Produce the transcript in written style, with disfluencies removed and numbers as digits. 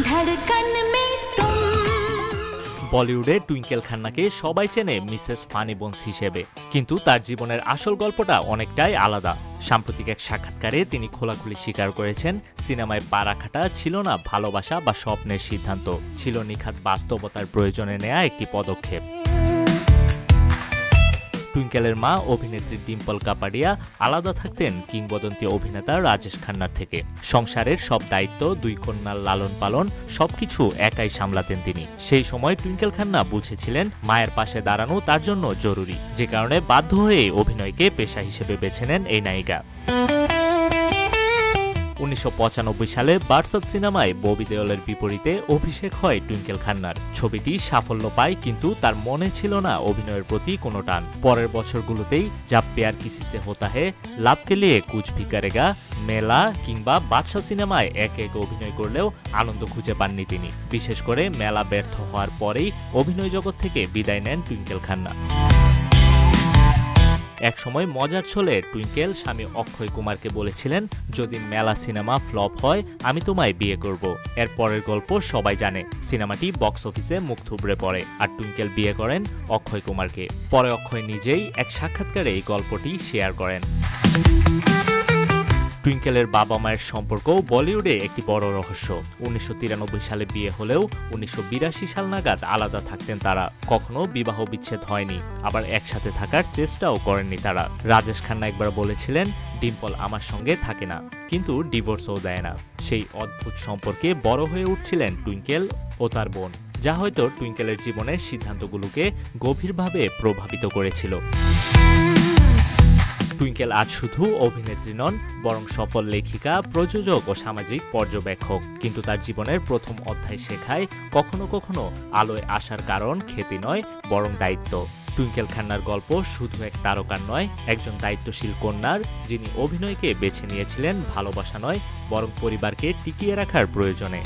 धड़कन में तुम। বলিউডে টুইঙ্কেল খান্নাকে সবাই চেনে মিসেস ফানি বোনস হিসেবে, কিন্তু তার জীবনের আসল গল্পটা অনেকটাই আলাদা। সাম্প্রতিক এক সাক্ষাৎকারে তিনি খোলাখুলি স্বীকার করেছেন, সিনেমায় পা রাখাটা ছিল না ভালোবাসা বা স্বপ্নের সিদ্ধান্ত, ছিল নিখাত বাস্তবতার প্রয়োজনে নেয়া একটি পদক্ষেপ। টুইঙ্কেলের মা অভিনেত্রী ডিম্পল কাপাডিয়া আলাদা থাকতেন কিংবদন্তি অভিনেতা রাজেশ খান্নার থেকে। সংসারের সব দায়িত্ব, দুই কন্যার লালন পালন সবকিছু একাই সামলাতেন তিনি। সেই সময় টুইঙ্কেল খান্না বুঝেছিলেন মায়ের পাশে দাঁড়ানো তার জন্য জরুরি, যে কারণে বাধ্য হয়ে অভিনয়কে পেশা হিসেবে বেছে নেন এই নায়িকা। 1995 সালে বারসাত সিনেমায় ববি দেওলের বিপরীতে অভিষেক হয় টুইঙ্কেল খান্নার। ছবিটি সাফল্য পায়, কিন্তু তার মনে ছিল না অভিনয়ের প্রতি কোনো টান। পরের বছরগুলোতেই জাব প্যার কিসি সে হোতা হে, লাভ কে লিয়ে কুছ ভি করেগা, মেলা কিংবা বাদশা সিনেমায় একে একে অভিনয় করলেও আনন্দ খুঁজে পাননি তিনি। বিশেষ করে মেলা ব্যর্থ হওয়ার পরেই অভিনয় জগৎ থেকে বিদায় নেন টুইঙ্কেল খান্না। একসময় মজার ছলে টুইঙ্কেল স্বামী অক্ষয় কুমারকে বলেছিলেন, যদি মেলা সিনেমা ফ্লপ হয় আমি তোমায় বিয়ে করব। এর পরের গল্প সবাই জানে, সিনেমাটি বক্স অফিসে মুখ থুবড়ে পড়ে আর টুইঙ্কেল বিয়ে করেন অক্ষয় কুমারকে। পরে অক্ষয় নিজেই এক সাক্ষাৎকারে এই গল্পটি শেয়ার করেন। টুইঙ্কেলের বাবা মায়ের সম্পর্কও বলিউডে একটি বড় রহস্য। 1993 সালে বিয়ে হলেও 1982 সাল নাগাদ আলাদা থাকতেন তারা। কখনো বিবাহ বিচ্ছেদ হয়নি, আবার একসাথে থাকার চেষ্টাও করেননি তারা। রাজেশ খান্না একবার বলেছিলেন, ডিম্পল আমার সঙ্গে থাকে না, কিন্তু ডিভোর্সও দেয় না। সেই অদ্ভুত সম্পর্কে বড় হয়ে উঠছিলেন টুইঙ্কেল ও তার বোন, যা হয়তো টুইঙ্কেলের জীবনের সিদ্ধান্তগুলোকে গভীরভাবে প্রভাবিত করেছিল। টুইঙ্কেল আজ শুধু অভিনেত্রী নন, বরং সফল লেখিকা, প্রযোজক ও সামাজিক পর্যবেক্ষক। কিন্তু তার জীবনের প্রথম অধ্যায় শেখায়, কখনো কখনো আলোয় আসার কারণ খ্যাতি নয়, বরং দায়িত্ব। টুইঙ্কেল খান্নার গল্প শুধু এক তারকার নয়, একজন দায়িত্বশীল কন্যার, যিনি অভিনয়কে বেছে নিয়েছিলেন ভালোবাসা নয়, বরং পরিবারকে টিকিয়ে রাখার প্রয়োজনে।